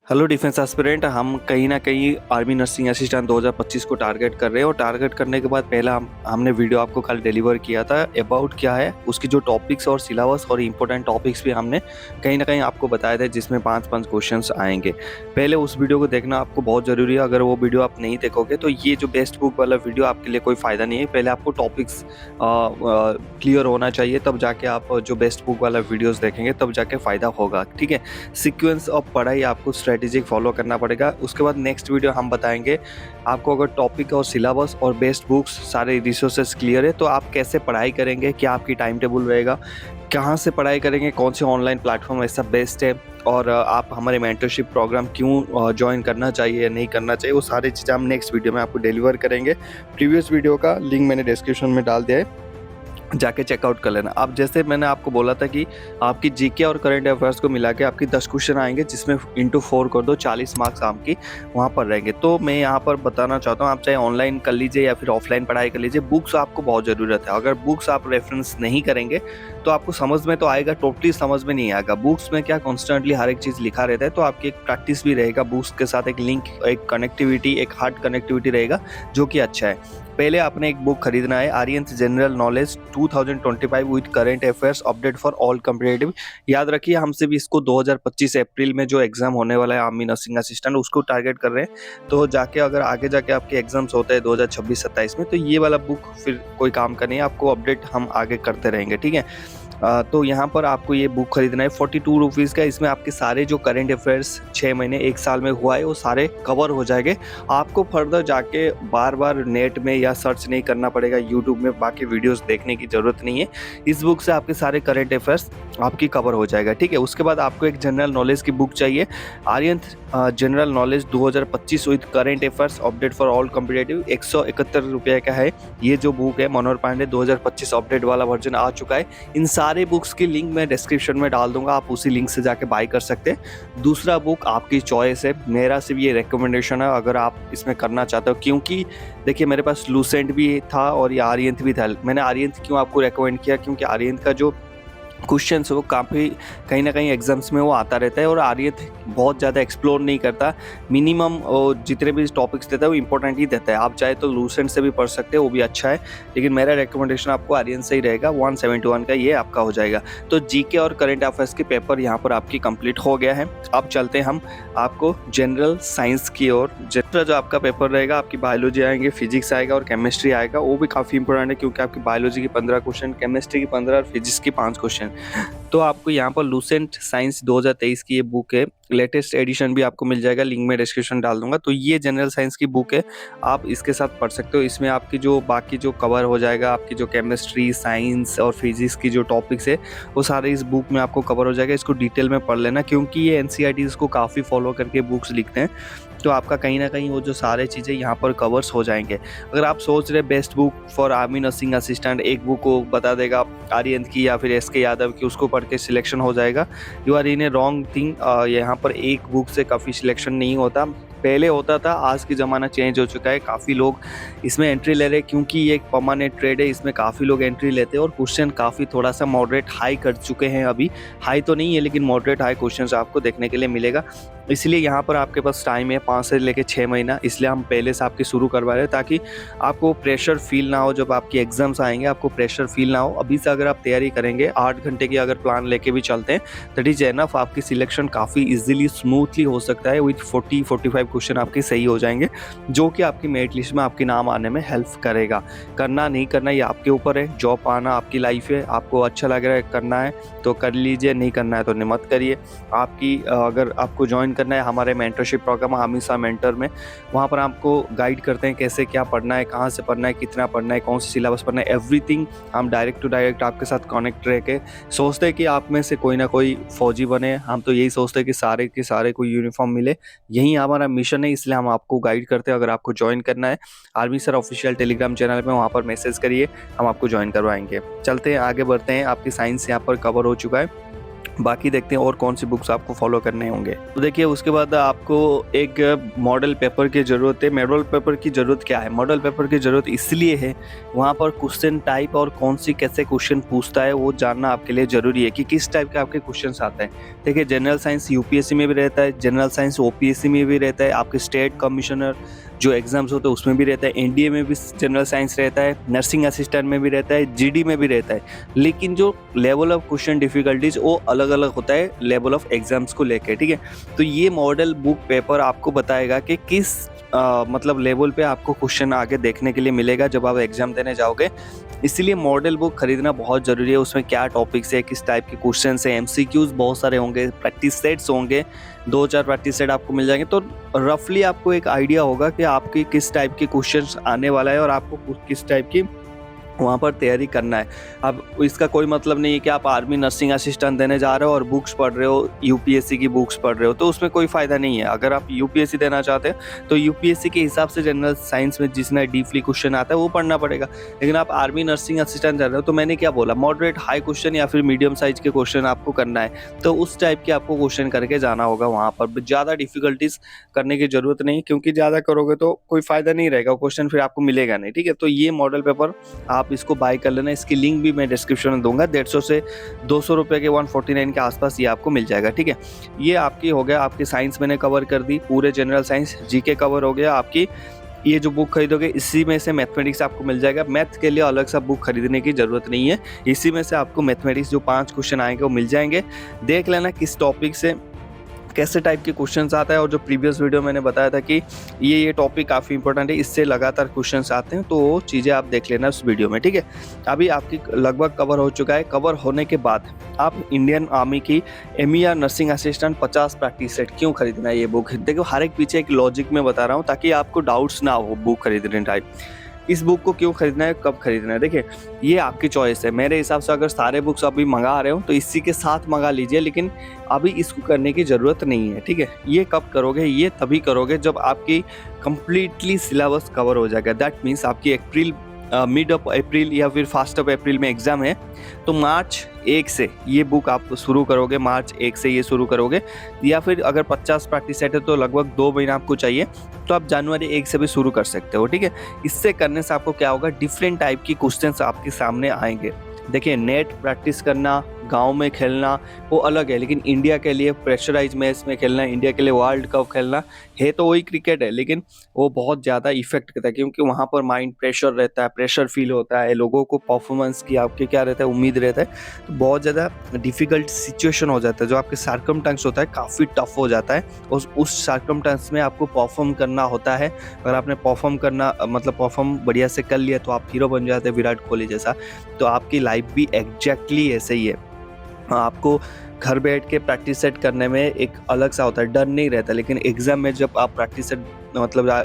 Hello defence aspirant, हम कहीं ना कहीं आर्मी नर्सिंग असिस्टेंट 2025 को टारगेट कर रहे हैं और टारगेट करने के बाद पहला हमने वीडियो आपको कल डिलीवर किया था अबाउट क्या है उसकी जो टॉपिक्स और सिलेबस और इम्पोर्टेंट टॉपिक्स भी हमने कहीं ना कहीं आपको बताए थे, जिसमें 5-5 क्वेश्चंस आएंगे। पहले उस वीडियो को देखना आपको बहुत ज़रूरी है। अगर वो वीडियो आप नहीं देखोगे तो ये जो बेस्ट बुक वाला वीडियो आपके लिए कोई फ़ायदा नहीं है। पहले आपको टॉपिक्स क्लियर होना चाहिए, तब जाके आप जो बेस्ट बुक वाला वीडियोज़ देखेंगे तब जाके फ़ायदा होगा। ठीक है, सीक्वेंस ऑफ पढ़ाई आपको स्ट्रेटेजिक फॉलो करना पड़ेगा। उसके बाद नेक्स्ट वीडियो हम बताएंगे आपको, अगर टॉपिक और सिलेबस और बेस्ट बुक्स सारे रिसोर्सेज क्लियर है तो आप कैसे पढ़ाई करेंगे, क्या आपकी टाइम टेबल रहेगा, कहाँ से पढ़ाई करेंगे, कौन से ऑनलाइन प्लेटफॉर्म ऐसा बेस्ट है, और आप हमारे मेंटरशिप प्रोग्राम क्यों ज्वाइन करना चाहिए या नहीं करना चाहिए, वो सारी चीज़ें हम नेक्स्ट वीडियो में आपको डिलीवर करेंगे। प्रीवियस वीडियो का लिंक मैंने डिस्क्रिप्शन में डाल दिया है, जाके चेकआउट कर लेना। अब जैसे मैंने आपको बोला था कि आपकी जीके और करंट अफेयर्स को मिला के आपकी 10 क्वेश्चन आएंगे, जिसमें इंटू 4 कर दो, 40 मार्क्स आपकी वहाँ पर रहेंगे। तो मैं यहाँ पर बताना चाहता हूँ, आप चाहे ऑनलाइन कर लीजिए या फिर ऑफलाइन पढ़ाई कर लीजिए, बुक्स आपको बहुत ज़रूरत है। अगर बुक्स आप रेफरेंस नहीं करेंगे तो आपको समझ में तो आएगा, टोटली समझ में नहीं आएगा। बुक्स में क्या कॉन्स्टेंटली हर एक चीज़ लिखा रहता है, तो आपकी एक प्रैक्टिस भी रहेगा, बुक्स के साथ एक लिंक, एक कनेक्टिविटी, एक हार्ड कनेक्टिविटी रहेगा, जो कि अच्छा है। पहले आपने एक बुक खरीदना है, Aryan general knowledge 2025 with current affairs update for all competitive. याद रखिए, हमसे भी इसको 2025 अप्रैल में जो एग्जाम होने वाला है आर्मी नर्सिंग असिस्टेंट, उसको टारगेट कर रहे हैं। तो जाके अगर आगे जाके आपके एग्जाम्स होते हैं 2026-27 में, तो ये वाला बुक फिर कोई काम का नहीं है, आपको अपडेट हम आगे करते रहेंगे। ठीक है, तो यहाँ पर आपको ये बुक खरीदना है 42 रुपीज़ का। इसमें आपके सारे जो करंट अफेयर्स 6 महीने 1 साल में हुआ है वो सारे कवर हो जाएंगे। आपको फर्दर जाके बार बार नेट में या सर्च नहीं करना पड़ेगा, यूट्यूब में बाकी वीडियोस देखने की ज़रूरत नहीं है। इस बुक से आपके सारे करंट अफेयर्स आपकी कवर हो जाएगा। ठीक है, उसके बाद आपको एक जनरल नॉलेज की बुक चाहिए, Aryan general knowledge 2025 with current affairs update for all competitive. 171 रुपये का है ये जो बुक है। मनोहर पांडे 2025 अपडेट वाला वर्जन आ चुका है। इन सारे बुक्स की लिंक मैं डिस्क्रिप्शन में डाल दूंगा, आप उसी लिंक से जाके बाय कर सकते हैं। दूसरा बुक आपकी चॉइस है, मेरा सिर्फ ये रिकमेंडेशन है अगर आप इसमें करना चाहते हो, क्योंकि देखिए मेरे पास लूसेंट भी था और ये आर्यंत भी था। मैंने आर्यंत क्यों आपको रिकमेंड किया, क्योंकि आर्यंत का जो क्वेश्चंस वो काफ़ी कहीं ना कहीं एग्जाम्स में वो आता रहता है, और आर्यन बहुत ज़्यादा एक्सप्लोर नहीं करता। मिनिमम जितने भी टॉपिक्स देता है वो इंपॉर्टेंट ही देता है। आप चाहे तो लूसेंट से भी पढ़ सकते हो, वो भी अच्छा है, लेकिन मेरा रिकमेंडेशन आपको आर्यन से ही रहेगा। 171 का ये आपका हो जाएगा। तो जीके और करंट अफेयर्स के पेपर यहाँ पर आपकी कंप्लीट हो गया है। अब चलते हैं हम आपको जनरल साइंस की ओर। जनरल जो आपका पेपर रहेगा, आपकी बायोलॉजी आएंगे, फिजिक्स आएगा और केमिस्ट्री आएगा। वो भी काफ़ी इंपॉर्टेंट है, क्योंकि आपकी बायोलॉजी की 15 क्वेश्चन, केमिस्ट्री की 15 और फिजिक्स की 5 क्वेश्चन। तो आपको यहाँ पर लूसेंट साइंस 2023 की ये बुक है, लेटेस्ट एडिशन भी आपको मिल जाएगा, लिंक में डिस्क्रिप्शन डाल दूंगा। तो ये जनरल साइंस की बुक है, आप इसके साथ पढ़ सकते हो। इसमें आपकी जो बाकी जो कवर हो जाएगा, आपकी जो केमिस्ट्री, साइंस और फिजिक्स की जो टॉपिक्स है वो सारे इस बुक में आपको कवर हो जाएगा। इसको डिटेल में पढ़ लेना, क्योंकि ये एनसीईआरटी को काफ़ी फॉलो करके बुक्स लिखते हैं, तो आपका कहीं ना कहीं वो जो सारे चीज़ें यहाँ पर कवर्स हो जाएंगे। अगर आप सोच रहे best book for army nursing assistant, एक बुक को बता देगा आर्यन की या फिर एसके यादव की, उसको पढ़ के सिलेक्शन हो जाएगा, you are in a wrong thing. यहाँ पर एक बुक से काफ़ी सिलेक्शन नहीं होता। पहले होता था, आज की ज़माना चेंज हो चुका है। काफ़ी लोग इसमें एंट्री ले रहे हैं, क्योंकि ये एक परमानेंट ट्रेड है, इसमें काफ़ी लोग एंट्री लेते हैं और क्वेश्चन काफ़ी थोड़ा सा मॉडरेट हाई कर चुके हैं। अभी हाई तो नहीं है, लेकिन मॉडरेट हाई क्वेश्चन आपको देखने के लिए मिलेगा। इसलिए यहाँ पर आपके पास टाइम है 5 से लेकर 6 महीना, इसलिए हम पहले से आपकी शुरू करवा रहे हैं, ताकि आपको प्रेशर फील ना हो। जब आपकी एग्जाम्स आएंगे आपको प्रेशर फील ना हो। अभी से अगर आप तैयारी करेंगे, 8 घंटे की अगर प्लान लेके भी चलते हैं, दैट इज एनफ। आपकी सिलेक्शन काफ़ी इजीली स्मूथली हो सकता है। विथ 40-45 क्वेश्चन आपके सही हो जाएंगे, जो कि आपकी मेरिट लिस्ट में आपके नाम आने में हेल्प करेगा। करना नहीं करना ये आपके ऊपर है। जॉब आना आपकी लाइफ है, आपको अच्छा लग रहा है करना है तो कर लीजिए, नहीं करना है तो मत करिए। आपकी अगर आपको ज्वाइन करना है हमारे मेंटरशिप प्रोग्राम हमेशा मेंटर में, वहाँ पर आपको गाइड करते हैं कैसे क्या पढ़ना है, कहाँ से पढ़ना है, कितना पढ़ना है, कौन सी सिलेबस पढ़ना है, एवरीथिंग हम डायरेक्ट टू डायरेक्ट आपके साथ कनेक्ट रह के सोचते हैं कि आप में से कोई ना कोई फौजी बने। हम तो यही सोचते हैं कि सारे के सारे को यूनिफॉर्म मिले, यही हमारा मिशन है, इसलिए हम आपको गाइड करते हैं। अगर आपको ज्वाइन करना है army sir official Telegram channel में, वहाँ पर मैसेज करिए, हम आपको ज्वाइन करवाएंगे। चलते हैं आगे बढ़ते हैं। आपकी साइंस यहाँ पर कवर हो चुका है। बाकी देखते हैं और कौन सी बुक्स आपको फॉलो करने होंगे। तो देखिए उसके बाद आपको एक मॉडल पेपर की ज़रूरत है। मॉडल पेपर की ज़रूरत क्या है? मॉडल पेपर की ज़रूरत इसलिए है, वहाँ पर क्वेश्चन टाइप और कौन सी कैसे क्वेश्चन पूछता है वो जानना आपके लिए ज़रूरी है कि किस टाइप के आपके क्वेश्चंस आते हैं। देखिए जनरल साइंस यूपीएससी में भी रहता है, जनरल साइंस ओपीएससी में भी रहता है, आपके स्टेट कमिश्नर जो एग्जाम्स होते हैं उसमें भी रहता है, एनडीए में भी जनरल साइंस रहता है, नर्सिंग असिस्टेंट में भी रहता है, जीडी में भी रहता है। लेकिन जो लेवल ऑफ क्वेश्चन डिफिकल्टीज वो अलग अलग होता है लेवल ऑफ एग्जाम्स को लेकर, ठीक है। तो ये मॉडल बुक पेपर आपको बताएगा कि किस मतलब लेवल पे आपको क्वेश्चन आगे देखने के लिए मिलेगा जब आप एग्जाम देने जाओगे। इसीलिए मॉडल बुक खरीदना बहुत ज़रूरी है। उसमें क्या टॉपिक्स है, किस टाइप के क्वेश्चन है, एमसीक्यूज बहुत सारे होंगे, प्रैक्टिस सेट्स होंगे, 2-4 प्रैक्टिस सेट आपको मिल जाएंगे। तो रफली आपको एक आइडिया होगा कि आपकी किस टाइप के क्वेश्चंस आने वाला है और आपको किस टाइप की वहाँ पर तैयारी करना है। अब इसका कोई मतलब नहीं है कि आप आर्मी नर्सिंग असिस्टेंट देने जा रहे हो और बुक्स पढ़ रहे हो, यूपीएससी की बुक्स पढ़ रहे हो, तो उसमें कोई फ़ायदा नहीं है। अगर आप यूपीएससी देना चाहते हैं तो यूपीएससी के हिसाब से जनरल साइंस में जितना डीपली क्वेश्चन आता है वो पढ़ना पड़ेगा। लेकिन आप आर्मी नर्सिंग असिस्टेंट कर रहे हो तो मैंने क्या बोला, मॉडरेट हाई क्वेश्चन या फिर मीडियम साइज के क्वेश्चन आपको करना है, तो उस टाइप के आपको क्वेश्चन करके जाना होगा। वहाँ पर ज़्यादा डिफिकल्टीज करने की ज़रूरत नहीं, क्योंकि ज़्यादा करोगे तो कोई फ़ायदा नहीं रहेगा, क्वेश्चन फिर आपको मिलेगा नहीं, ठीक है। तो ये मॉडल पेपर आप इसको बाय कर लेना। इसकी लिंक भी मैं डिस्क्रिप्शन में दूंगा। 150 से 200 रुपए के 149 के आसपास ये आपको मिल जाएगा, ठीक है। ये आपकी हो गया, आपकी साइंस मैंने कवर कर दी, पूरे जनरल साइंस, जीके कवर हो गया आपकी। ये जो बुक खरीदोगे इसी में से मैथमेटिक्स आपको मिल जाएगा। मैथ के लिए अलग सा बुक खरीदने की जरूरत नहीं है, इसी में से आपको मैथमेटिक्स जो 5 क्वेश्चन आएंगे वो मिल जाएंगे। देख लेना किस टॉपिक से कैसे टाइप के क्वेश्चंस आता है, और जो प्रीवियस वीडियो मैंने बताया था कि ये टॉपिक काफ़ी इंपॉर्टेंट है, इससे लगातार क्वेश्चंस आते हैं, तो वो चीज़ें आप देख लेना उस वीडियो में, ठीक है। अभी आपकी लगभग कवर हो चुका है। कवर होने के बाद आप इंडियन आर्मी की MER nursing assistant 50 practice set क्यों खरीदना है ये बुक। देखो हर एक पीछे एक लॉजिक में बता रहा हूँ ताकि आपको डाउट्स ना हो बुक खरीदने टाइम। इस बुक को क्यों खरीदना है, कब खरीदना है, देखिए ये आपकी चॉइस है। मेरे हिसाब से अगर सारे बुक्स अभी मंगा रहे हो तो इसी के साथ मंगा लीजिए, लेकिन अभी इसको करने की ज़रूरत नहीं है, ठीक है। ये कब करोगे, ये तभी करोगे जब आपकी कंप्लीटली सिलेबस कवर हो जाएगा। दैट मीन्स आपकी मिड ऑफ अप्रैल या फिर फर्स्ट ऑफ अप्रैल में एग्ज़ाम है, तो मार्च 1 से ये बुक आप शुरू करोगे, मार्च 1 से ये शुरू करोगे। या फिर अगर 50 प्रैक्टिस सेट है तो लगभग 2 महीना आपको चाहिए, तो आप जनवरी 1 से भी शुरू कर सकते हो, ठीक है। इससे करने से आपको क्या होगा, डिफरेंट टाइप की क्वेश्चंस आपके सामने आएंगे। देखिए नेट प्रैक्टिस करना, गांव में खेलना वो अलग है, लेकिन इंडिया के लिए प्रेशराइज मैच में खेलना, इंडिया के लिए वर्ल्ड कप खेलना है तो वही क्रिकेट है, लेकिन वो बहुत ज़्यादा इफेक्ट करता है, क्योंकि वहाँ पर माइंड प्रेशर रहता है, प्रेशर फील होता है, लोगों को परफॉर्मेंस की आपके क्या रहता है, उम्मीद रहता है, तो बहुत ज़्यादा डिफिकल्ट सिचुएशन हो जाता है। जो आपके सर्कमस्टेंस होता है काफ़ी टफ हो जाता है, और उस सर्कमस्टेंस में आपको परफॉर्म करना होता है। अगर आपने परफॉर्म बढ़िया से कर लिया तो आप हीरो बन जाते हैं, विराट कोहली जैसा। तो आपकी लाइफ भी एग्जैक्टली ऐसे ही है। आपको घर बैठ के प्रैक्टिस सेट करने में एक अलग सा होता है, डर नहीं रहता, लेकिन एग्ज़ाम में जब आप प्रैक्टिस सेट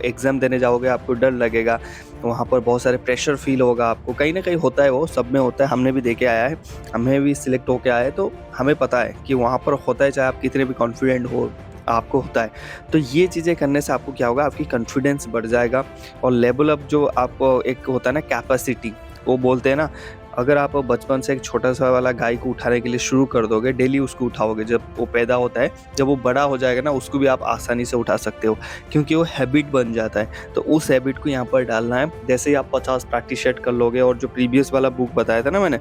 एग्ज़ाम देने जाओगे आपको डर लगेगा, वहाँ पर बहुत सारे प्रेशर फील होगा आपको, कहीं ना कहीं होता है, वो सब में होता है। हमने भी देखे आया है, हमें भी सिलेक्ट होके आया है, तो हमें पता है कि वहाँ पर होता है, चाहे आप कितने भी कॉन्फिडेंट हो आपको होता है। तो ये चीज़ें करने से आपको क्या होगा, आपकी कॉन्फिडेंस बढ़ जाएगा, और लेवल अप जो आप एक होता है ना कैपेसिटी, वो बोलते हैं ना, अगर आप बचपन से एक छोटा सा वाला गाय को उठाने के लिए शुरू कर दोगे, डेली उसको उठाओगे, जब वो पैदा होता है, जब वो बड़ा हो जाएगा ना, उसको भी आप आसानी से उठा सकते हो, क्योंकि वो हैबिट बन जाता है। तो उस हैबिट को यहाँ पर डालना है। जैसे ही आप 50 प्रैक्टिस सेट कर लोगे, और जो प्रीवियस वाला बुक बताया था ना मैंने,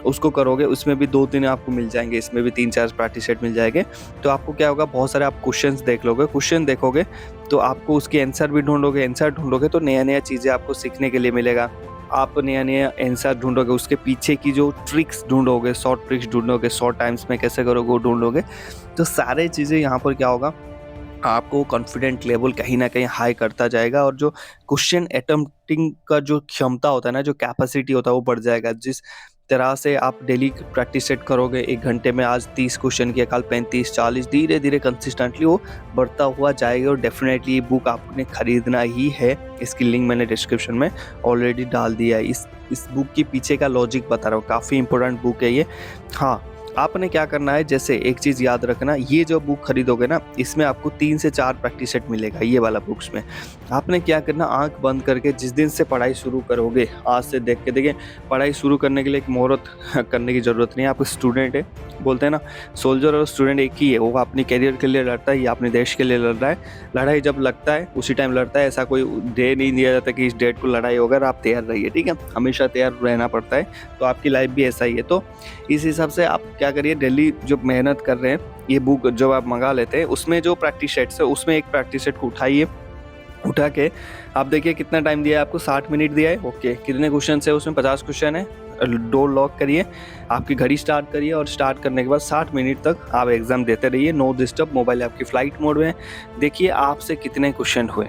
उसको करोगे, उसमें भी 2-3 आपको मिल जाएंगे, इसमें भी 3-4 प्रैक्टिस सेट मिल जाएंगे। तो आपको क्या होगा, बहुत सारे आप क्वेश्चंस देख लोगे, क्वेश्चन देखोगे तो आपको उसके आंसर भी ढूंढोगे, आंसर ढूंढोगे तो नया नया चीज़ें आपको सीखने के लिए मिलेगा। आप नया नया आंसर ढूंढोगे, उसके पीछे की जो ट्रिक्स ढूंढोगे, शॉर्ट ट्रिक्स ढूंढोगे, शॉर्ट टाइम्स में कैसे करोगे वो ढूंढोगे। तो सारे चीज़ें यहाँ पर क्या होगा, आपको कॉन्फिडेंट लेवल कहीं ना कहीं हाई करता जाएगा, और जो क्वेश्चन अटेम्प्टिंग का जो क्षमता होता है ना, जो कैपेसिटी होता है वो बढ़ जाएगा। जिस तरह से आप डेली प्रैक्टिस सेट करोगे, 1 घंटे में आज 30 क्वेश्चन किया, कल 35-40, धीरे धीरे कंसिस्टेंटली वो बढ़ता हुआ जाएगा। और डेफिनेटली ये बुक आपने खरीदना ही है। इसकी लिंक मैंने डिस्क्रिप्शन में ऑलरेडी डाल दिया है। इस बुक के पीछे का लॉजिक बता रहा हूँ, काफ़ी इंपॉर्टेंट बुक है ये। हाँ, आपने क्या करना है, जैसे एक चीज़ याद रखना, ये जो बुक खरीदोगे ना, इसमें आपको 3 से 4 प्रैक्टिस सेट मिलेगा ये वाला बुक्स में। आपने क्या करना, आँख बंद करके जिस दिन से पढ़ाई शुरू करोगे, आज से देख के देखिए, पढ़ाई शुरू करने के लिए एक मुहूर्त करने की ज़रूरत नहीं है। आप स्टूडेंट है, बोलते हैं ना सोल्जर और स्टूडेंट एक ही है, वो अपनी करियर के लिए लड़ता है या अपने देश के लिए लड़ रहा है। लड़ाई जब लगता है उसी टाइम लड़ता है, ऐसा कोई डे नहीं दिया जाता कि इस डेट को लड़ाई होगा और आप तैयार रहिए, ठीक है? हमेशा तैयार रहना पड़ता है, तो आपकी लाइफ भी ऐसा ही है। तो इस हिसाब से आप क्या करिए, डेली जो मेहनत कर रहे हैं, ये बुक जो आप मंगा लेते हैं, उसमें जो प्रैक्टिस सेट्स है, उसमें एक प्रैक्टिस सेट को उठाइए, उठा के आप देखिए कितना टाइम दिया है आपको, 60 मिनट दिया है, ओके। कितने क्वेश्चन है उसमें, 50 क्वेश्चन है। डोर लॉक करिए, आपकी घड़ी स्टार्ट करिए और स्टार्ट करने के बाद 60 मिनट तक आप एग्जाम देते रहिए, नो डिस्टर्ब। मोबाइल आपकी फ्लाइट मोड में, देखिए आपसे कितने क्वेश्चन हुए,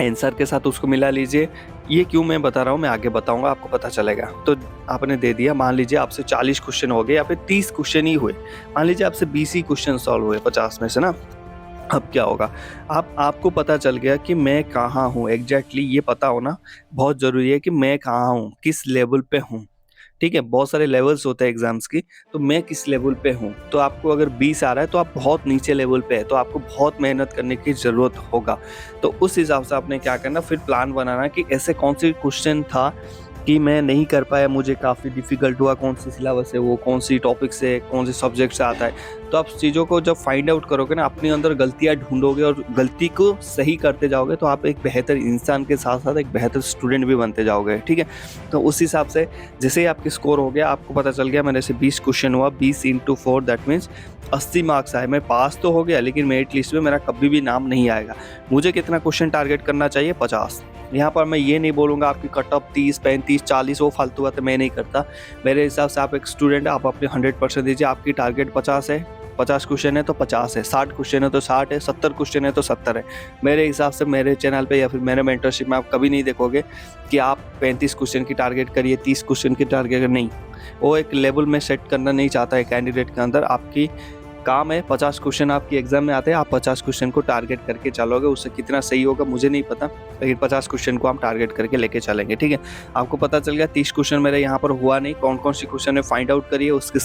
आंसर के साथ उसको मिला लीजिए। ये क्यों मैं बता रहा हूँ, मैं आगे बताऊंगा, आपको पता चलेगा। तो आपने दे दिया, मान लीजिए आपसे 40 क्वेश्चन हो गए या फिर 30 क्वेश्चन ही हुए, मान लीजिए आपसे 20 ही क्वेश्चन सॉल्व हुए 50 में से ना। अब क्या होगा, आपको पता चल गया कि मैं कहाँ हूँ एग्जैक्टली, ये पता होना बहुत ज़रूरी है कि मैं कहाँ हूँ, किस लेवल पे हूँ, ठीक है? बहुत सारे लेवल्स होते हैं एग्जाम्स की, तो मैं किस लेवल पे हूँ। तो आपको अगर 20 आ रहा है तो आप बहुत नीचे लेवल पे है, तो आपको बहुत मेहनत करने की ज़रूरत होगा। तो उस हिसाब से आपने क्या करना, फिर प्लान बनाना कि ऐसे कौन से क्वेश्चन था कि मैं नहीं कर पाया, मुझे काफ़ी डिफ़िकल्ट हुआ, कौन सी सिलेबस है वो, कौन सी टॉपिक से, कौन से सब्जेक्ट से आता है। तो आप चीज़ों को जब फाइंड आउट करोगे ना, अपने अंदर गलतियाँ ढूँढोगे और गलती को सही करते जाओगे, तो आप एक बेहतर इंसान के साथ-साथ एक बेहतर स्टूडेंट भी बनते जाओगे, ठीक है? तो उस हिसाब से जैसे ही आपके स्कोर हो गया, आपको पता चल गया मेरे से 20 क्वेश्चन हुआ, 20 इंटू 4 दैट मीन्स 80 मार्क्स आए। मैं पास तो हो गया, लेकिन मेरिट लिस्ट में मेरा कभी भी नाम नहीं आएगा। मुझे कितना क्वेश्चन टारगेट करना चाहिए, 50। यहाँ पर मैं ये नहीं बोलूँगा आपकी कट ऑफ 30, 35, 40, वो फालतू बातें मैं नहीं करता। मेरे हिसाब से आप एक स्टूडेंट है, आप अपने 100% दीजिए। आपकी टारगेट 50 है, 50 क्वेश्चन है तो 50 है, 60 क्वेश्चन है तो 60 है, 70 क्वेश्चन है तो 70 है। मेरे हिसाब से मेरे चैनल पे या फिर मेरे मेंटरशिप में आप कभी नहीं देखोगे कि आप 35 क्वेश्चन की टारगेट करिए, 30 क्वेश्चन की टारगेट नहीं। वो एक लेवल में सेट करना नहीं चाहता है कैंडिडेट के अंदर। आपकी काम है, 50 क्वेश्चन आपकी एग्जाम में आते हैं, आप 50 क्वेश्चन को टारगेट करके चलोगे। उससे कितना सही होगा मुझे नहीं पता, लेकिन 50 क्वेश्चन को हम टारगेट करके लेके चलेंगे, ठीक है? आपको पता चल गया 30 क्वेश्चन मेरे यहाँ पर हुआ नहीं, कौन कौन सी क्वेश्चन है फाइंड आउट करिए, उसके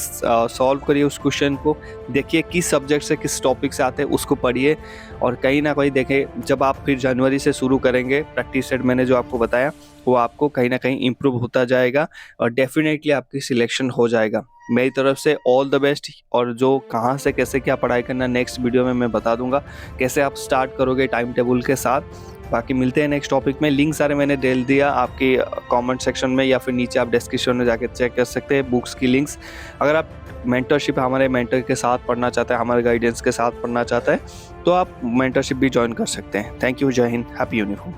सॉल्व करिए, उस क्वेश्चन को देखिए किस सब्जेक्ट से, किस टॉपिक से आते हैं, उसको पढ़िए। और कहीं ना कहीं देखें, जब आप फिर जनवरी से शुरू करेंगे, प्रैक्टिस सेट मैंने जो आपको बताया वो आपको कहीं ना कहीं इम्प्रूव होता जाएगा और डेफिनेटली आपकी सिलेक्शन हो जाएगा। मेरी तरफ से ऑल द बेस्ट। और जो कहाँ से कैसे क्या पढ़ाई करना, नेक्स्ट वीडियो में मैं बता दूंगा कैसे आप स्टार्ट करोगे टाइम टेबल के साथ। बाकी मिलते हैं नेक्स्ट टॉपिक में। लिंक सारे मैंने डाल दिया आपकी कमेंट सेक्शन में या फिर नीचे आप डिस्क्रिप्शन में जाके चेक कर सकते हैं बुक्स की लिंक्स। अगर आप मेंटरशिप हमारे मेंटर के साथ पढ़ना चाहते हैं, हमारे गाइडेंस के साथ पढ़ना चाहते हैं, तो आप मेंटरशिप भी ज्वाइन कर सकते हैं। थैंक यू, जय हिंद, हैप्पी यूनिफॉर्म।